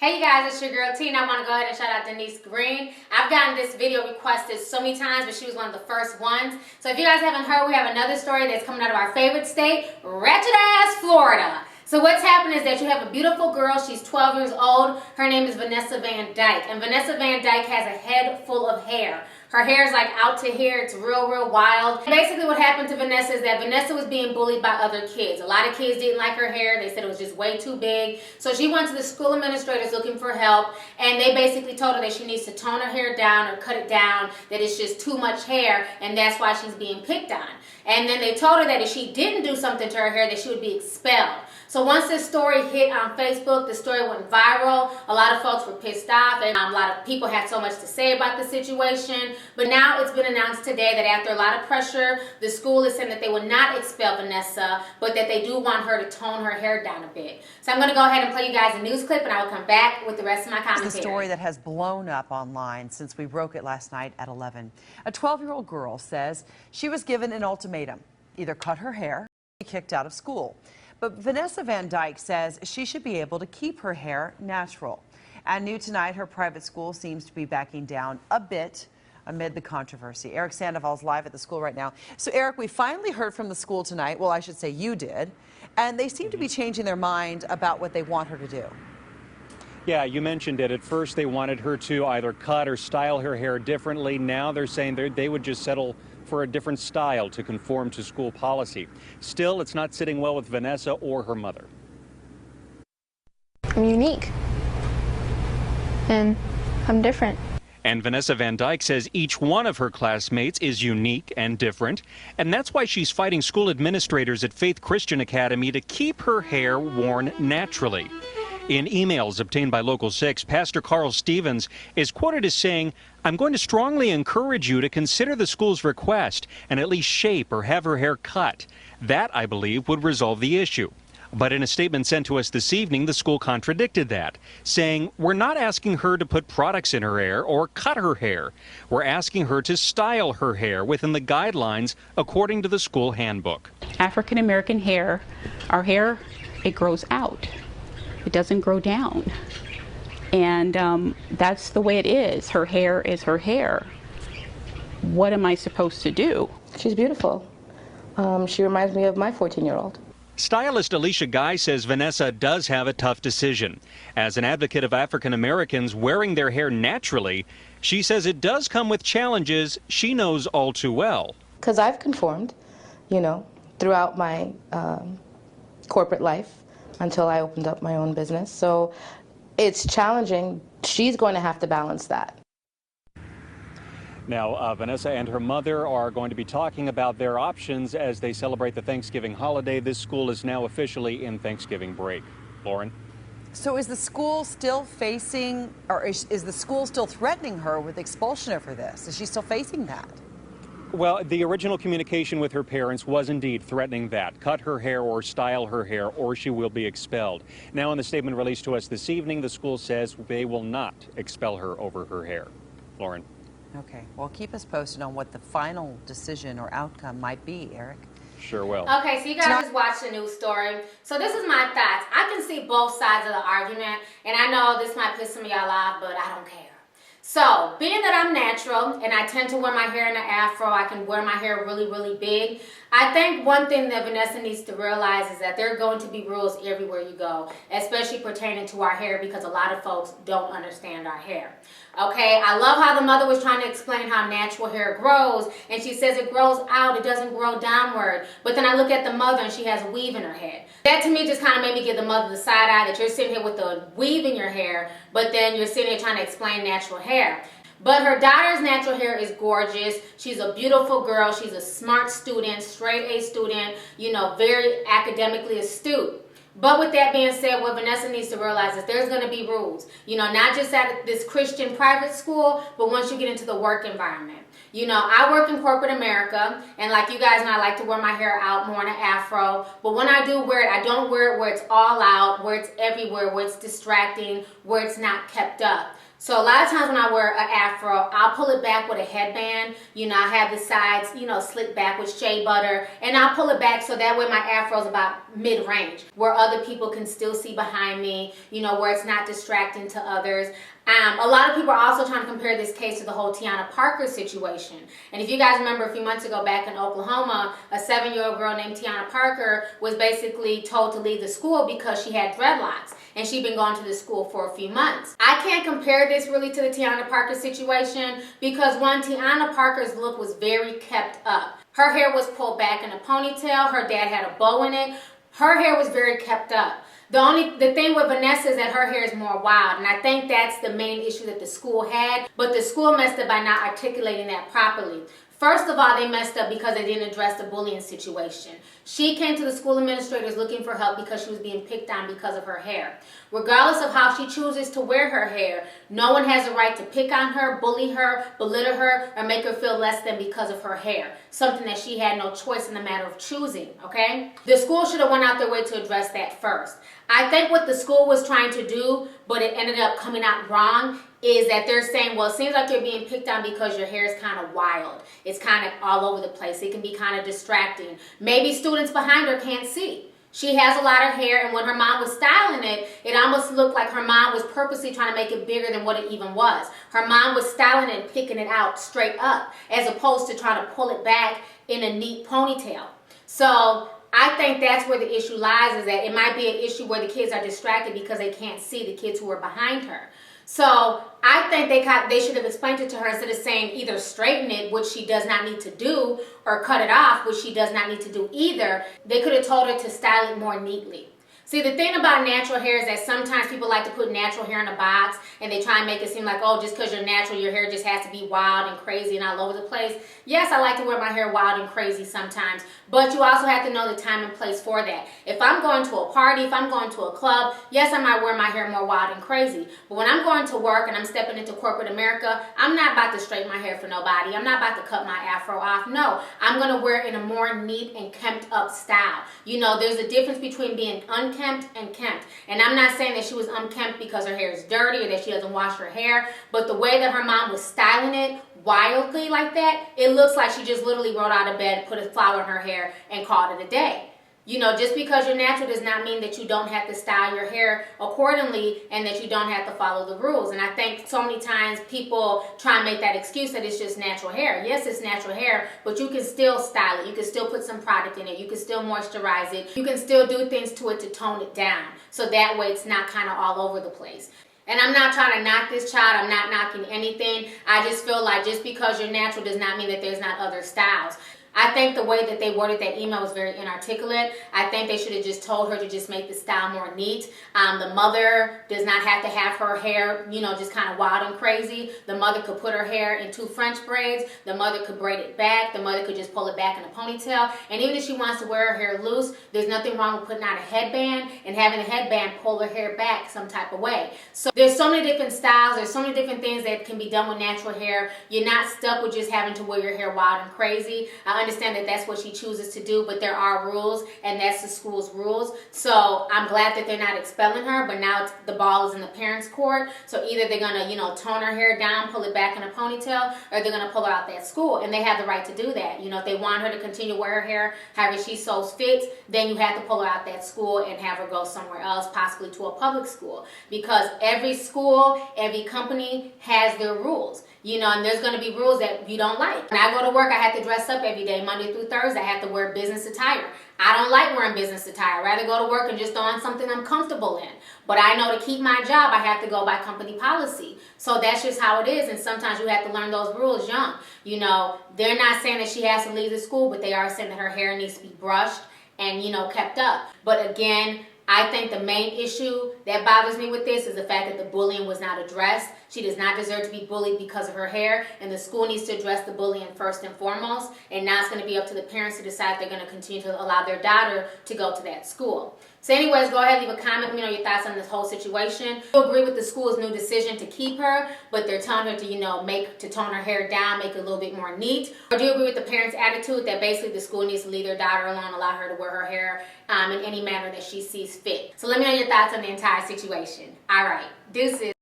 Hey you guys, it's your girl T, and I want to go ahead and shout out Denise Green. I've gotten this video requested so many times, but she was one of the first ones. So if you guys haven't heard, we have another story that's coming out of our favorite state, Ratchet Florida. So what's happened is that you have a beautiful girl. She's 12 years old. Her name is Vanessa VanDyke. And Vanessa VanDyke has a head full of hair. Her hair is like out to here. It's real wild. Basically what happened to Vanessa is that Vanessa was being bullied by other kids. A lot of kids didn't like her hair. They said it was just way too big. So she went to the school administrators looking for help, and they basically told her that she needs to tone her hair down or cut it down, that it's just too much hair, and that's why she's being picked on. And then they told her that if she didn't do something to her hair, that she would be expelled. So once this story hit on Facebook, the story went viral. A lot of folks were pissed off, and a lot of people had so much to say about the situation. But now it's been announced today that after a lot of pressure, the school is saying that they will not expel Vanessa, but that they do want her to tone her hair down a bit. So I'm going to go ahead and play you guys a news clip, and I will come back with the rest of my commentary. It's a story that has blown up online since we broke it last night at 11. A 12-year-old girl says she was given an ultimatum: either cut her hair or be kicked out of school. But Vanessa VanDyke says she should be able to keep her hair natural. And new tonight, her private school seems to be backing down a bit amid the controversy. Eric Sandoval's live at the school right now. So Eric, we finally heard from the school tonight. Well, I should say you did. And they seem to be changing their mind about what they want her to do. Yeah, you mentioned it. At first, they wanted her to either cut or style her hair differently. Now they're saying they would just settle for a different style to conform to school policy. Still, it's not sitting well with Vanessa or her mother. I'm unique, and I'm different. And Vanessa VanDyke says each one of her classmates is unique and different, and that's why she's fighting school administrators at Faith Christian Academy to keep her hair worn naturally. In emails obtained by Local 6, Pastor Carl Stevens is quoted as saying, "I'm going to strongly encourage you to consider the school's request and at least shape or have her hair cut. That, I believe, would resolve the issue." But in a statement sent to us this evening, the school contradicted that, saying, "We're not asking her to put products in her hair or cut her hair. We're asking her to style her hair within the guidelines according to the school handbook." African American hair, our hair, it grows out. It doesn't grow down. And that's the way it is. Her hair is her hair. What am I supposed to do? She's beautiful. She reminds me of my 14-year-old. Stylist Alicia Guy says Vanessa does have a tough decision. As an advocate of African Americans wearing their hair naturally, she says it does come with challenges she knows all too well. Because I've conformed, throughout my corporate life until I opened up my own business. So it's challenging. She's going to have to balance that. Now, Vanessa and her mother are going to be talking about their options as they celebrate the Thanksgiving holiday. This school is now officially in Thanksgiving break. Lauren? So is the school still facing, or is the school still threatening her with expulsion over this? Is she still facing that? Well, the original communication with her parents was indeed threatening that. Cut her hair or style her hair or she will be expelled. Now, in the statement released to us this evening, the school says they will not expel her over her hair. Lauren? Okay, well, keep us posted on what the final decision or outcome might be, Eric. Sure will. Okay, so you guys just watched the news story. So this is my thoughts. I can see both sides of the argument, and I know this might piss some of y'all off, but I don't care. So, being that I'm natural and I tend to wear my hair in an afro, I can wear my hair really big. I think one thing that Vanessa needs to realize is that there are going to be rules everywhere you go, especially pertaining to our hair, because a lot of folks don't understand our hair. Okay, I love how the mother was trying to explain how natural hair grows, and she says it grows out, it doesn't grow downward. But then I look at the mother and she has a weave in her head. That to me just kind of made me give the mother the side eye, that you're sitting here with the weave in your hair, but then you're sitting here trying to explain natural hair. But her daughter's natural hair is gorgeous. She's a beautiful girl. She's a smart student, straight A student, very academically astute. But with that being said, what Vanessa needs to realize is there's going to be rules. Not just at this Christian private school, but once you get into the work environment. I work in corporate America, and like you guys know, I like to wear my hair out more in an afro. But when I do wear it, I don't wear it where it's all out, where it's everywhere, where it's distracting, where it's not kept up. So a lot of times when I wear an afro, I'll pull it back with a headband. You know, I have the sides, you know, slicked back with shea butter, and I'll pull it back so that way my afro is about mid-range, where other people can still see behind me, you know, where it's not distracting to others. A lot of people are also trying to compare this case to the whole Tiana Parker situation. And if you guys remember a few months ago back in Oklahoma, a 7-year-old girl named Tiana Parker was basically told to leave the school because she had dreadlocks. And she'd been going to the school for a few months. I can't compare this really to the Tiana Parker situation because one, Tiana Parker's look was very kept up. Her hair was pulled back in a ponytail. Her dad had a bow in it. Her hair was very kept up. The thing with Vanessa is that her hair is more wild, and I think that's the main issue that the school had, but the school messed up by not articulating that properly. First of all, they messed up because they didn't address the bullying situation. She came to the school administrators looking for help because she was being picked on because of her hair. Regardless of how she chooses to wear her hair, no one has a right to pick on her, bully her, belittle her, or make her feel less than because of her hair. Something that she had no choice in the matter of choosing, okay? The school should have went out their way to address that first. I think what the school was trying to do, but it ended up coming out wrong, is that they're saying, well, it seems like you're being picked on because your hair is kind of wild. It's kind of all over the place. It can be kind of distracting. Maybe students behind her can't see. She has a lot of hair, and when her mom was styling it, it almost looked like her mom was purposely trying to make it bigger than what it even was. Her mom was styling it and picking it out straight up, as opposed to trying to pull it back in a neat ponytail. So I think that's where the issue lies, is that it might be an issue where the kids are distracted because they can't see the kids who are behind her. So I think they should have explained it to her instead of saying either straighten it, which she does not need to do, or cut it off, which she does not need to do either. They could have told her to style it more neatly. See, the thing about natural hair is that sometimes people like to put natural hair in a box and they try and make it seem like, oh, just because you're natural, your hair just has to be wild and crazy and all over the place. Yes, I like to wear my hair wild and crazy sometimes, but you also have to know the time and place for that. If I'm going to a party, if I'm going to a club, yes, I might wear my hair more wild and crazy. But when I'm going to work and I'm stepping into corporate America, I'm not about to straighten my hair for nobody. I'm not about to cut my afro off. No, I'm going to wear it in a more neat and kempt up style. You know, there's a difference between being unkempt and kempt. And I'm not saying that she was unkempt because her hair is dirty or that she doesn't wash her hair, but the way that her mom was styling it wildly like that, it looks like she just literally rolled out of bed, put a flower in her hair, and called it a day. You know, just because you're natural does not mean that you don't have to style your hair accordingly and that you don't have to follow the rules. And I think so many times people try and make that excuse that it's just natural hair. Yes, it's natural hair, but you can still style it. You can still put some product in it. You can still moisturize it. You can still do things to it to tone it down. So that way it's not kind of all over the place. And I'm not trying to knock this child. I'm not knocking anything. I just feel like just because you're natural does not mean that there's not other styles. I think the way that they worded that email was very inarticulate. I think they should have just told her to just make the style more neat. The mother does not have to have her hair, you know, just kind of wild and crazy. The mother could put her hair in 2 French braids. The mother could braid it back. The mother could just pull it back in a ponytail. And even if she wants to wear her hair loose, there's nothing wrong with putting on a headband and having the headband pull her hair back some type of way. So there's so many different styles. There's so many different things that can be done with natural hair. You're not stuck with just having to wear your hair wild and crazy. I understand that that's what she chooses to do, but there are rules, and that's the school's rules. So I'm glad that they're not expelling her, but now the ball is in the parents' court. So either they're going to, you know, tone her hair down, pull it back in a ponytail, or they're going to pull her out that school, and they have the right to do that. You know, if they want her to continue to wear her hair however she so fits, then you have to pull her out that school and have her go somewhere else, possibly to a public school, because every school, every company has their rules. You know, and there's going to be rules that you don't like. When I go to work, I have to dress up every day, Monday through Thursday. I have to wear business attire. I don't like wearing business attire. I'd rather go to work and just throw on something I'm comfortable in. But I know to keep my job, I have to go by company policy. So that's just how it is. And sometimes you have to learn those rules young. You know, they're not saying that she has to leave the school, but they are saying that her hair needs to be brushed and, you know, kept up. But again, I think the main issue that bothers me with this is the fact that the bullying was not addressed. She does not deserve to be bullied because of her hair, and the school needs to address the bullying first and foremost. And now it's going to be up to the parents to decide if they're going to continue to allow their daughter to go to that school. So anyways, go ahead, leave a comment, let me know your thoughts on this whole situation. I agree with the school's new decision to keep her, but they're telling her to, you know, tone her hair down, make it a little bit more neat. Or do you agree with the parents' attitude that basically the school needs to leave their daughter alone, allow her to wear her hair in any manner that she sees fit? So let me know your thoughts on the entire situation. All right, deuces.